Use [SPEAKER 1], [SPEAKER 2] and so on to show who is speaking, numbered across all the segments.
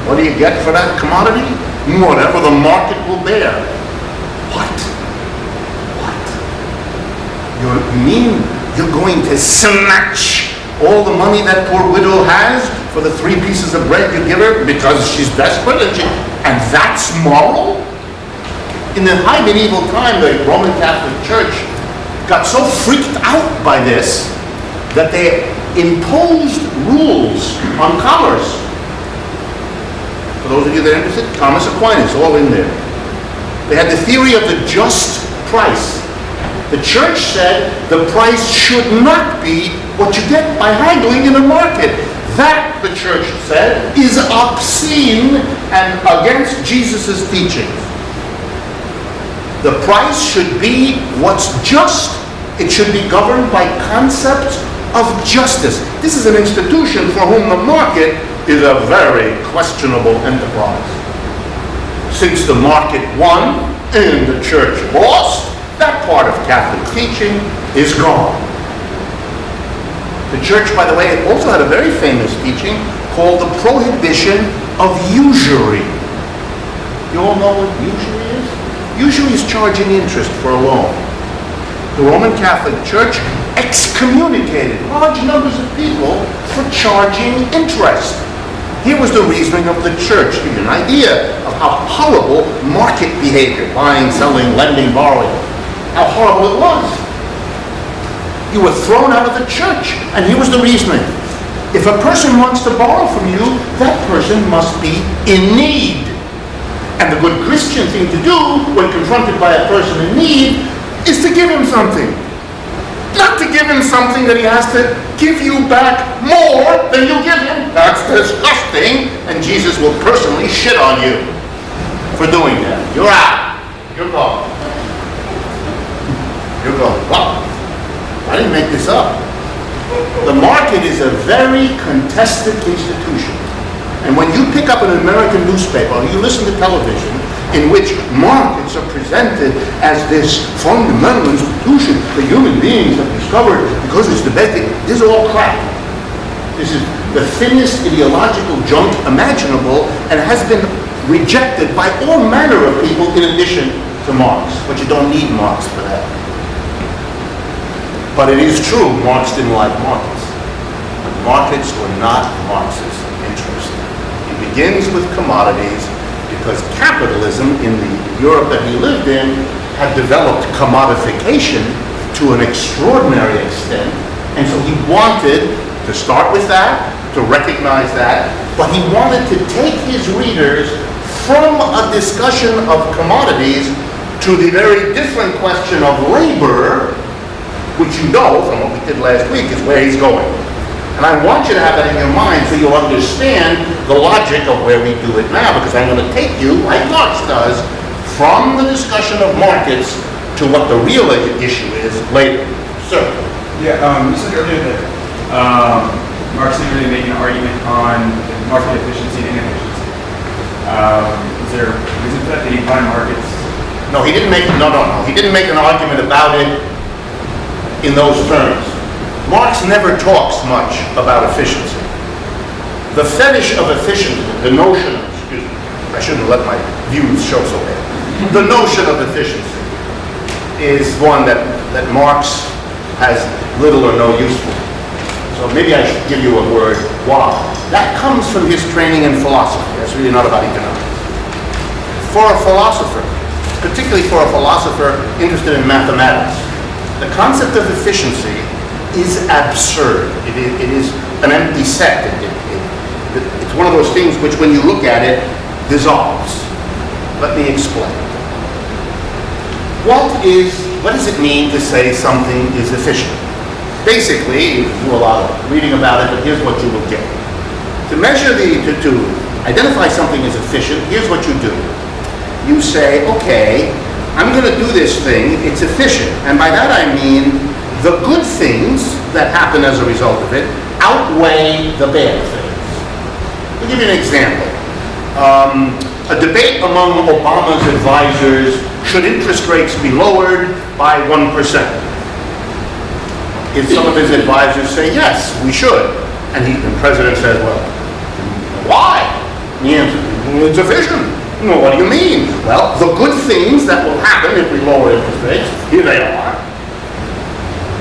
[SPEAKER 1] What do you get for that commodity? Whatever the market will bear. What? You mean you're going to snatch all the money that poor widow has for the 3 pieces of bread you give her because she's desperate and that's moral? In the high medieval time, the Roman Catholic Church got so freaked out by this that they imposed rules on commerce. For those of you that are interested, Thomas Aquinas, all in there. They had the theory of the just price. The church said the price should not be what you get by haggling in a market. That, the church said, is obscene and against Jesus' teachings. The price should be what's just. It should be governed by concepts of justice. This is an institution for whom the market is a very questionable enterprise. Since the market won and the church lost, that part of Catholic teaching is gone. The church, by the way, also had a very famous teaching called the prohibition of usury. You all know what usury is? Usury is charging interest for a loan. The Roman Catholic Church excommunicated large numbers of people for charging interest. Here was the reasoning of the church, to give you an idea of how horrible market behavior, buying, selling, lending, borrowing, how horrible it was. You were thrown out of the church, and here was the reasoning. If a person wants to borrow from you, that person must be in need. And the good Christian thing to do when confronted by a person in need is to give him something. Not to give him something that he has to give you back more than you give him. That's disgusting, and Jesus will personally shit on you for doing that. You're out. You're gone. You're gone. Well, I didn't make this up. The market is a very contested institution. And when you pick up an American newspaper or you listen to television in which markets are presented as this fundamental institution that human beings have discovered because it's the best thing, this is all crap. This is the thinnest ideological junk imaginable and has been rejected by all manner of people in addition to Marx. But you don't need Marx for that. But it is true, Marx didn't like markets. But markets were not Marx's interest. It begins with commodities because capitalism in the Europe that he lived in had developed commodification to an extraordinary extent. And so he wanted to start with that, to recognize that, but he wanted to take his readers from a discussion of commodities to the very different question of labor, which you know from what we did last week is where he's going. And I want you to have that in your mind so you'll understand the logic of where we do it now, because I'm going to take you, like Marx does, from the discussion of markets to what the real issue is later. Sir?
[SPEAKER 2] Yeah, you said earlier that Marx didn't really make an argument on market efficiency and inefficiency. Is there a reason for that? Did he find markets?
[SPEAKER 1] No, he didn't make, no. He didn't make an argument about it in those terms. Marx never talks much about efficiency. The fetish of efficiency, the notion, excuse me, I shouldn't let my views show so bad. The notion of efficiency is one that Marx has little or no use for. So maybe I should give you a word, why. That comes from his training in philosophy. That's really not about economics. For a philosopher, particularly for a philosopher interested in mathematics, the concept of efficiency is absurd. It is an empty set. It's one of those things which, when you look at it, dissolves. Let me explain. What does it mean to say something is efficient? Basically, you do a lot of reading about it, but here's what you will get. To measure to identify something as efficient, here's what you do. You say, okay, I'm going to do this thing, it's efficient. And by that I mean the good things that happen as a result of it outweigh the bad things. I'll give you an example. A debate among Obama's advisors, should interest rates be lowered by 1%? If some of his advisors say, yes, we should. And the president says, well, why? The answer is, it's efficient. Well, what do you mean? Well, the good things that will happen if we lower interest rates, here they are,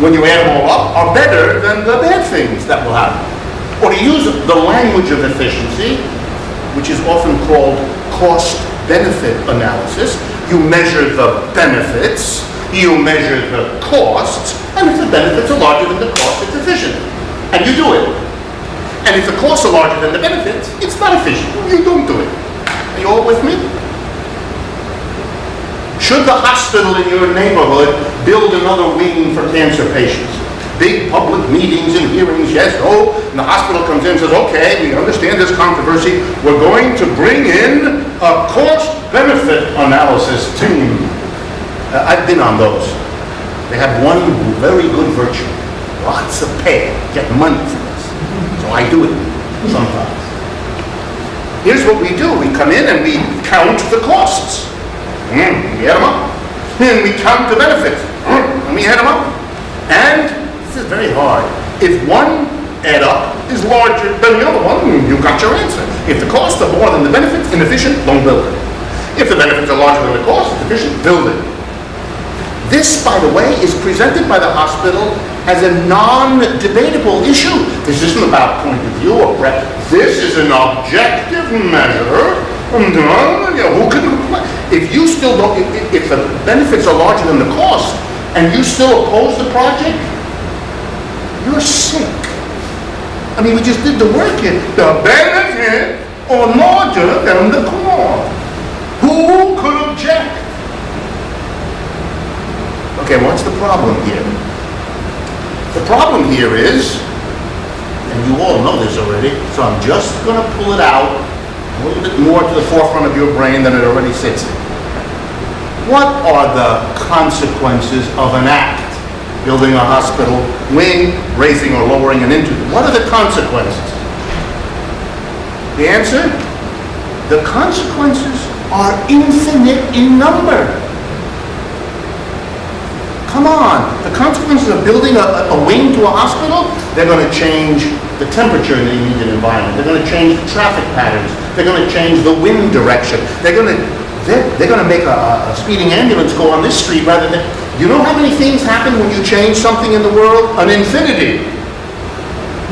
[SPEAKER 1] when you add them all up, are better than the bad things that will happen. Or to use the language of efficiency, which is often called cost-benefit analysis, you measure the benefits, you measure the costs, and if the benefits are larger than the costs, it's efficient. And you do it. And if the costs are larger than the benefits, it's not efficient. You don't do it. Are you all with me? Should the hospital in your neighborhood build another wing for cancer patients? Big public meetings and hearings, yes, no. And the hospital comes in and says, okay, we understand this controversy. We're going to bring in a cost-benefit analysis team. I've been on those. They have one very good virtue. Lots of pay, get money for this. So I do it sometimes. Here's what we do. We come in and we count the costs. We add them up. And we count the benefits. And we add them up. And this is very hard. If one add up is larger than the other one, you got your answer. If the costs are more than the benefits, inefficient, don't build it. If the benefits are larger than the costs, efficient, build it. This, by the way, is presented by the hospital as a non-debatable issue. This isn't about point of view or breadth. This is an objective measure. Who can complain? If you still don't, if the benefits are larger than the cost, and you still oppose the project, you're sick. I mean, we just did the work here. The benefits are larger than the cost. Who could object? Okay, what's the problem here? The problem here is, and you all know this already, so I'm just going to pull it out a little bit more to the forefront of your brain than it already sits in. What are the consequences of an act? Building a hospital wing, raising or lowering an interest. What are the consequences? The answer? The consequences are infinite in number. Come on, the consequences of building a wing to a hospital, they're going to change the temperature in the immediate environment. They're going to change the traffic patterns. They're going to change the wind direction. They're going to make a speeding ambulance go on this street rather than... You know how many things happen when you change something in the world? An infinity.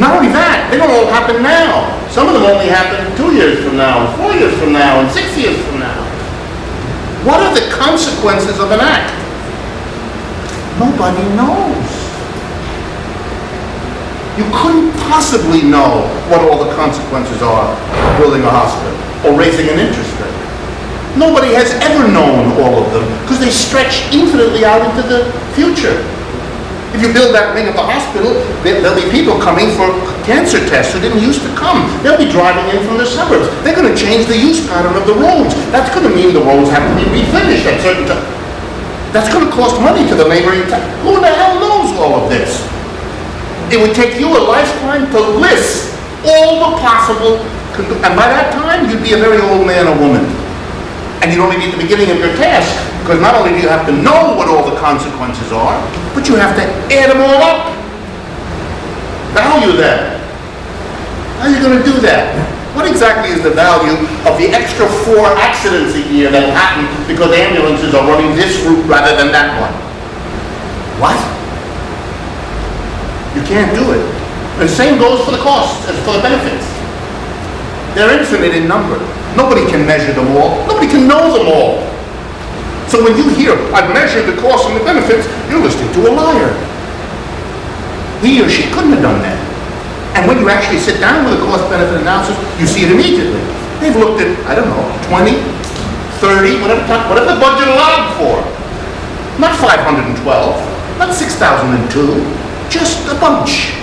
[SPEAKER 1] Not only that, they don't all happen now. Some of them only happen 2 years from now, and 4 years from now, and 6 years from now. What are the consequences of an act? Nobody knows. You couldn't possibly know what all the consequences are of building a hospital or raising an interest rate. Nobody has ever known all of them because they stretch infinitely out into the future. If you build that wing of the hospital, there'll be people coming for cancer tests who didn't used to come. They'll be driving in from the suburbs. They're going to change the use pattern of the roads. That's going to mean the roads have to be refinished at certain times. That's going to cost money to the neighboring town. Who the hell knows all of this? It would take you a lifetime to list all the possible, and by that time, you'd be a very old man or woman. And you'd only be at the beginning of your task, because not only do you have to know what all the consequences are, but you have to add them all up. Value them. How are you going to do that? What exactly is the value of the extra 4 accidents a year that happen because ambulances are running this route rather than that one? What? You can't do it. And the same goes for the costs as for the benefits. They're infinite in number. Nobody can measure them all. Nobody can know them all. So when you hear, I've measured the costs and the benefits, you're listening to a liar. He or she couldn't have done that. And when you actually sit down with a cost-benefit analysis, you see it immediately. They've looked at, I don't know, 20, 30, whatever the budget allowed for. Not 512, not 6,002, just a bunch.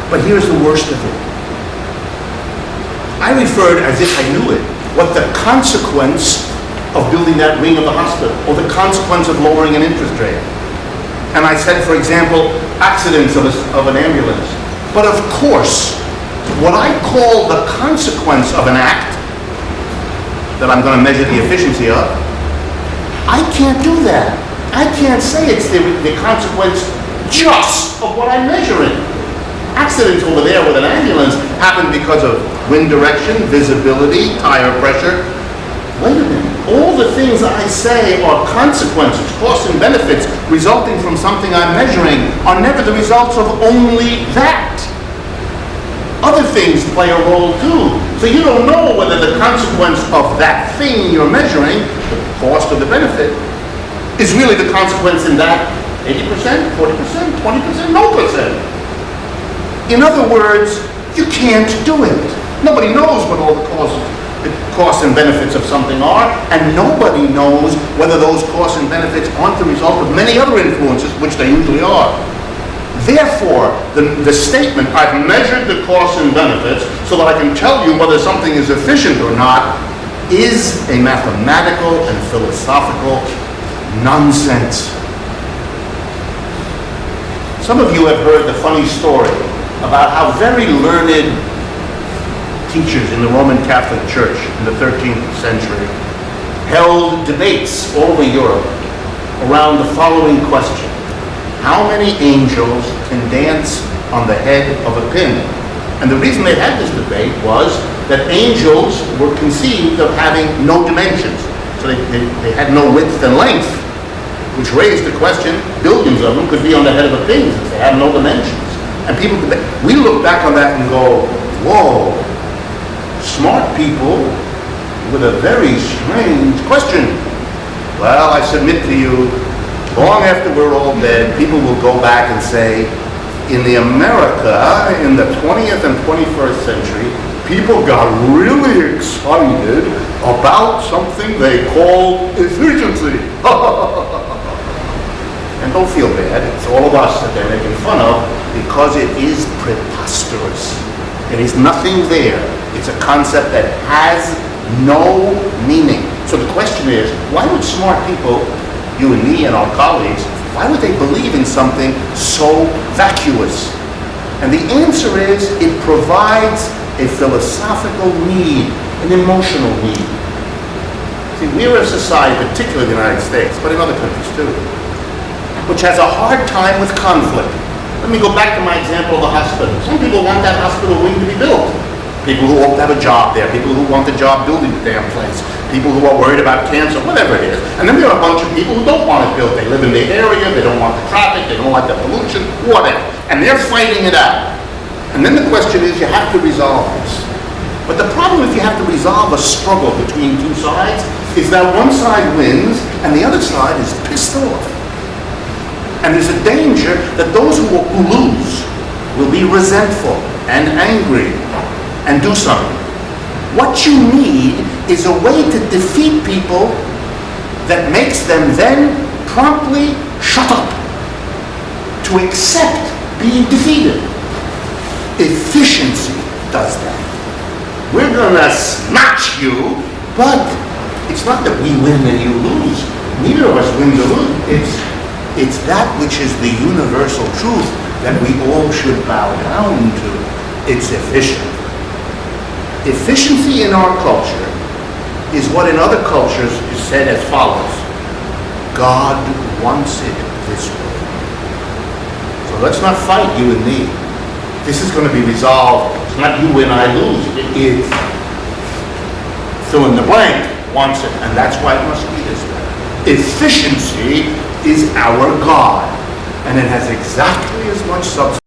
[SPEAKER 1] But here's the worst of it. I referred as if I knew it, what the consequence of building that wing of the hospital, or the consequence of lowering an interest rate. And I said, for example, accidents of an ambulance. But of course, what I call the consequence of an act that I'm going to measure the efficiency of, I can't do that. I can't say it's the consequence just of what I'm measuring. Accidents over there with an ambulance happen because of wind direction, visibility, tire pressure. Wait a minute, all the things I say are consequences, costs and benefits resulting from something I'm measuring are never the results of only that. Other things play a role too. So you don't know whether the consequence of that thing you're measuring, the cost or the benefit, is really the consequence in that 80%, 40%, 20%, no percent. In other words, you can't do it. Nobody knows what all the costs and benefits of something are, and nobody knows whether those costs and benefits aren't the result of many other influences, which they usually are. Therefore, the statement, I've measured the costs and benefits so that I can tell you whether something is efficient or not, is a mathematical and philosophical nonsense. Some of you have heard the funny story about how very learned teachers in the Roman Catholic Church in the 13th century held debates all over Europe around the following question: how many angels can dance on the head of a pin? And the reason they had this debate was that angels were conceived of having no dimensions. So they had no width and length, which raised the question, billions of them could be on the head of a pin since they have no dimensions. And we look back on that and go, whoa, smart people with a very strange question. Well, I submit to you, long after we're all dead, people will go back and say, in the America in the 20th and 21st century, people got really excited about something they called efficiency. And don't feel bad, it's all of us that they're making fun of, because it is preposterous. There is nothing there. It's a concept that has no meaning. So the question is, why would smart people, you and me and our colleagues, why would they believe in something so vacuous? And the answer is, it provides a philosophical need, an emotional need. See, we're a society, particularly in the United States, but in other countries too, which has a hard time with conflict. Let me go back to my example of the hospital. Some people want that hospital wing to be built. People who hope to have a job there, people who want the job building the damn place, people who are worried about cancer, whatever it is. And then there are a bunch of people who don't want it built. They live in the area, they don't want the traffic, they don't like the pollution, whatever. And they're fighting it out. And then the question is, you have to resolve this. But the problem if you have to resolve a struggle between two sides is that one side wins and the other side is pissed off. And there's a danger that those who lose will be resentful and angry and do something. What you need is a way to defeat people that makes them then promptly shut up, to accept being defeated. Efficiency does that. We're gonna smash you, but it's not that we win and you lose. Neither of us wins or lose. It's that which is the universal truth that we all should bow down to. It's efficient. Efficiency in our culture is what in other cultures is said as follows: God wants it this way. So let's not fight, you and me. This is going to be resolved. It's not you win, I lose. It is fill in the blank wants it, and that's why it must be this way. Efficiency is our God, and it has exactly as much substance